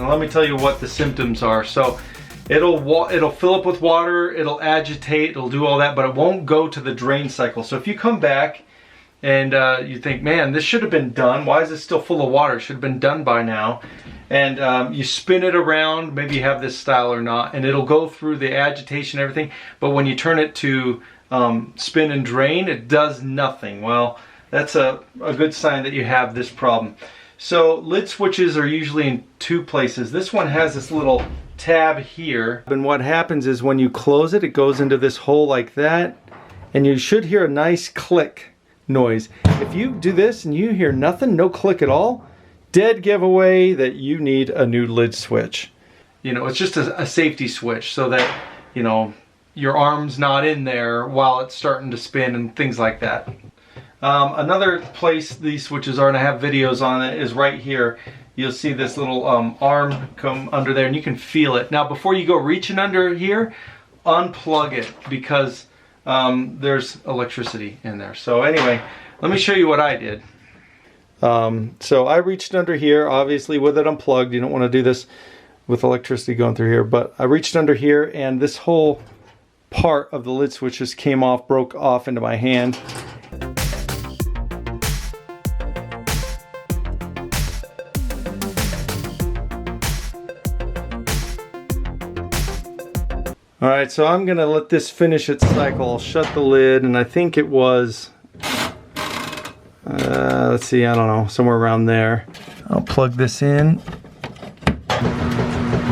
And let me tell you what the symptoms are. So it'll fill up with water, it'll agitate, it'll do all that, but it won't go to the drain cycle. So if you come back and you think, man, this should have been done. Why is it still full of water? It should have been done by now. And you spin it around, maybe you have this style or not, and it'll go through the agitation and everything. But when you turn it to spin and drain, it does nothing. Well, that's a good sign that you have this problem. So lid switches are usually in two places. This one has this little tab here. And what happens is when you close it, it goes into this hole like that. And you should hear a nice click noise. If you do this and you hear nothing, no click at all, dead giveaway that you need a new lid switch. You know, it's just a safety switch so that, you know, your arm's not in there while it's starting to spin and things like that. Another place these switches are, and I have videos on it, is right here. You'll see this little arm come under there and you can feel it. Now before you go reaching under here, unplug it because there's electricity in there. So anyway, let me show you what I did. So I reached under here, obviously with it unplugged. You don't want to do this with electricity going through here, but I reached under here and this whole part of the lid switch just came off, broke off into my hand. Alright, so I'm going to let this finish its cycle. I'll shut the lid, and I think it was, let's see, I don't know, somewhere around there. I'll plug this in.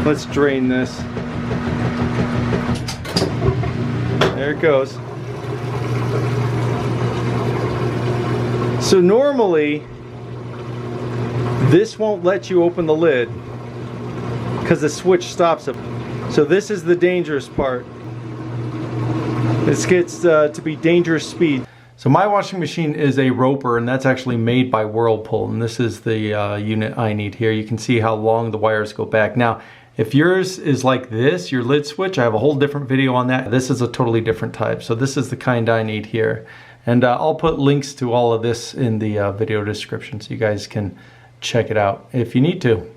Let's drain this. There it goes. So normally, this won't let you open the lid because the switch stops it. So this is the dangerous part. This gets to be dangerous speed. So my washing machine is a Roper, and that's actually made by Whirlpool, and this is the unit I need here. You can see how long the wires go back. Now, if yours is like this, your lid switch, I have a whole different video on that. This is a totally different type. So this is the kind I need here. And I'll put links to all of this in the video description so you guys can check it out if you need to.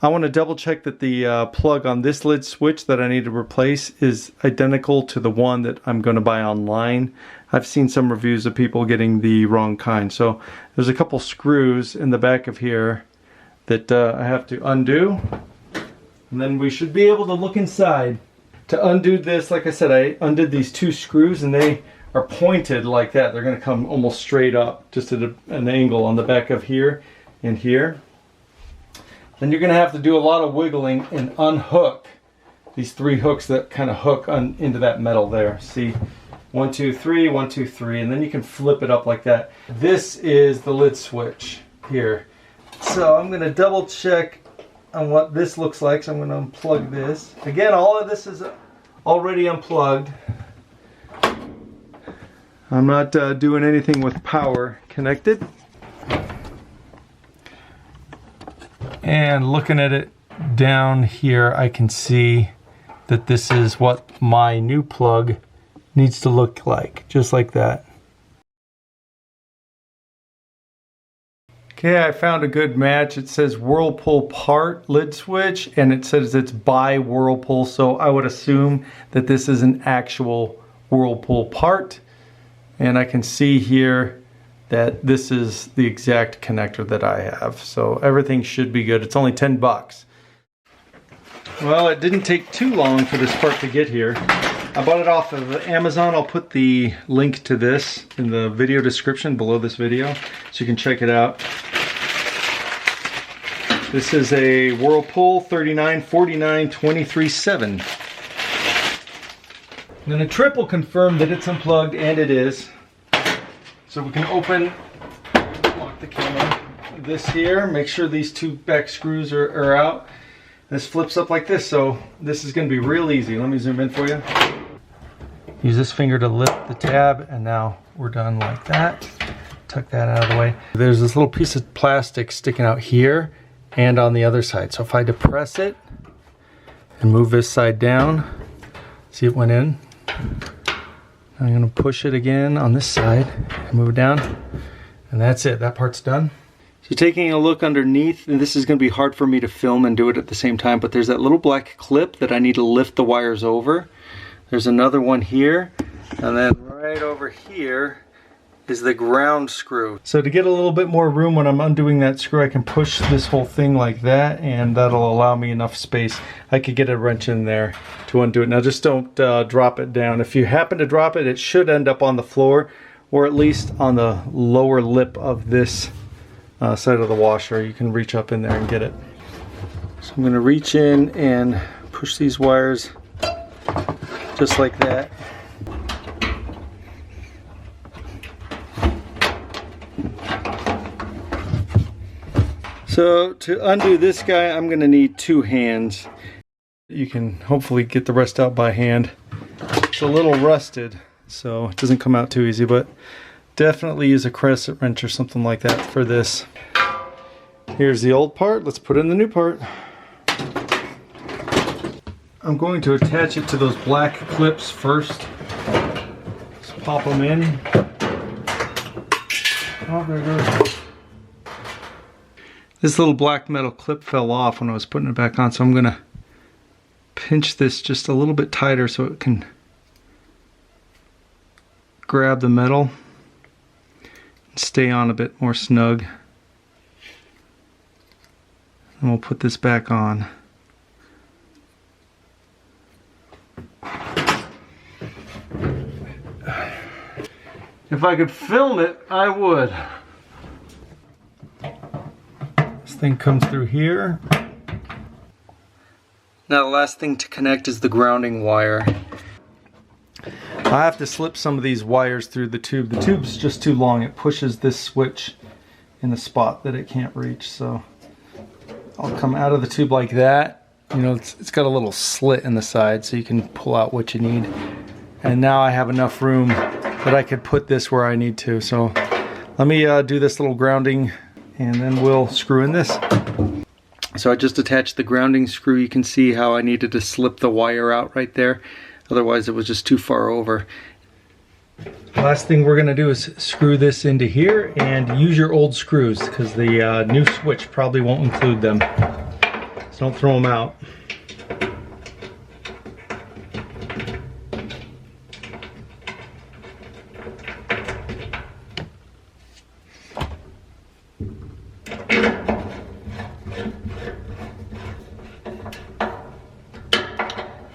I want to double check that the plug on this lid switch that I need to replace is identical to the one that I'm going to buy online. I've seen some reviews of people getting the wrong kind. So there's a couple screws in the back of here that I have to undo. And then we should be able to look inside. To undo this, like I said, I undid these two screws and they are pointed like that. They're going to come almost straight up, just at an angle on the back of here and here. Then you're going to have to do a lot of wiggling and unhook these three hooks that kind of hook into that metal there. See, 1, 2, 3, 1, 2, 3, and then you can flip it up like that. This is the lid switch here. So I'm going to double check on what this looks like. So I'm going to unplug this. Again, all of this is already unplugged. I'm not doing anything with power connected. And looking at it down here, I can see that this is what my new plug needs to look like, just like that. Okay, I found a good match. It says Whirlpool part lid switch, and it says it's by Whirlpool, so I would assume that this is an actual Whirlpool part. And I can see here that this is the exact connector that I have. So everything should be good. It's only 10 bucks. Well, it didn't take too long for this part to get here. I bought it off of Amazon. I'll put the link to this in the video description below this video so you can check it out. This is a Whirlpool 3949-23/7. I'm going to triple confirm that it's unplugged, and it is. So we can lock the camera, this here, make sure these two back screws are out. This flips up like this, so this is going to be real easy. Let me zoom in for you. Use this finger to lift the tab, and now we're done like that. Tuck that out of the way. There's this little piece of plastic sticking out here and on the other side. So if I depress it and move this side down, see it went in. I'm going to push it again on this side and move it down, and that's it. That part's done. So taking a look underneath, and this is going to be hard for me to film and do it at the same time, but there's that little black clip that I need to lift the wires over. There's another one here, and then right over here is the ground screw. So to get a little bit more room when I'm undoing that screw, I can push this whole thing like that, and that'll allow me enough space. I could get a wrench in there to undo it. Now just don't drop it down. If you happen to drop it, it should end up on the floor, or at least on the lower lip of this side of the washer. You can reach up in there and get it. So I'm going to reach in and push these wires just like that. So to undo this guy, I'm going to need 2 hands. You can hopefully get the rest out by hand. It's a little rusted, so it doesn't come out too easy, but definitely use a crescent wrench or something like that for this. Here's the old part. Let's put in the new part. I'm going to attach it to those black clips first. Just pop them in. Oh, there it goes. This little black metal clip fell off when I was putting it back on, so I'm going to pinch this just a little bit tighter so it can grab the metal and stay on a bit more snug. And we'll put this back on. If I could film it, I would. This thing comes through here. Now the last thing to connect is the grounding wire. I have to slip some of these wires through the tube. The tube's just too long. It pushes this switch in a spot that it can't reach. So I'll come out of the tube like that. You know, it's got a little slit in the side so you can pull out what you need. And now I have enough room that I could put this where I need to. So let me do this little grounding and then we'll screw in this. So I just attached the grounding screw. You can see how I needed to slip the wire out right there. Otherwise it was just too far over. Last thing we're gonna do is screw this into here and use your old screws because the new switch probably won't include them. So don't throw them out.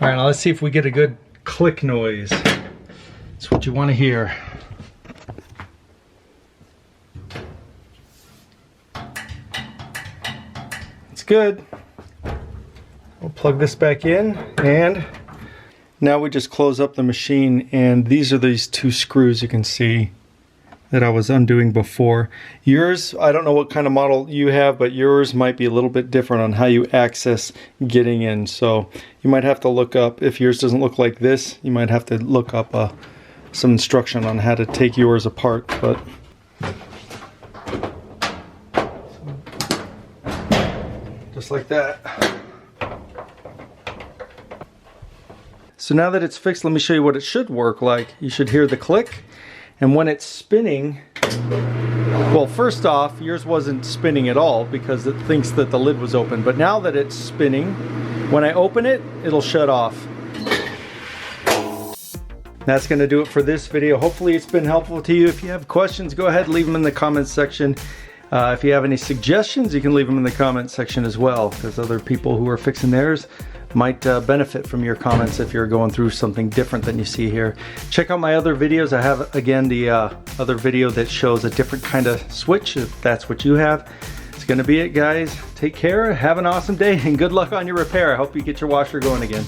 All right, now let's see if we get a good click noise. That's what you want to hear. It's good. We'll plug this back in, and now we just close up the machine, and these are these 2 screws you can see that I was undoing before. Yours, I don't know what kind of model you have, but yours might be a little bit different on how you access getting in. So you might have to look up, if yours doesn't look like this, you might have to look up some instruction on how to take yours apart. But just like that. So now that it's fixed, let me show you what it should work like. You should hear the click. And when it's spinning, well, first off, yours wasn't spinning at all because it thinks that the lid was open. But now that it's spinning, when I open it, it'll shut off. That's going to do it for this video. Hopefully it's been helpful to you. If you have questions, go ahead and leave them in the comments section. If you have any suggestions, you can leave them in the comments section as well, because other people who are fixing theirs might benefit from your comments if you're going through something different than you see here. Check out my other videos. I have, again, the other video that shows a different kind of switch, if that's what you have. It's going to be it, guys. Take care, have an awesome day, and good luck on your repair. I hope you get your washer going again.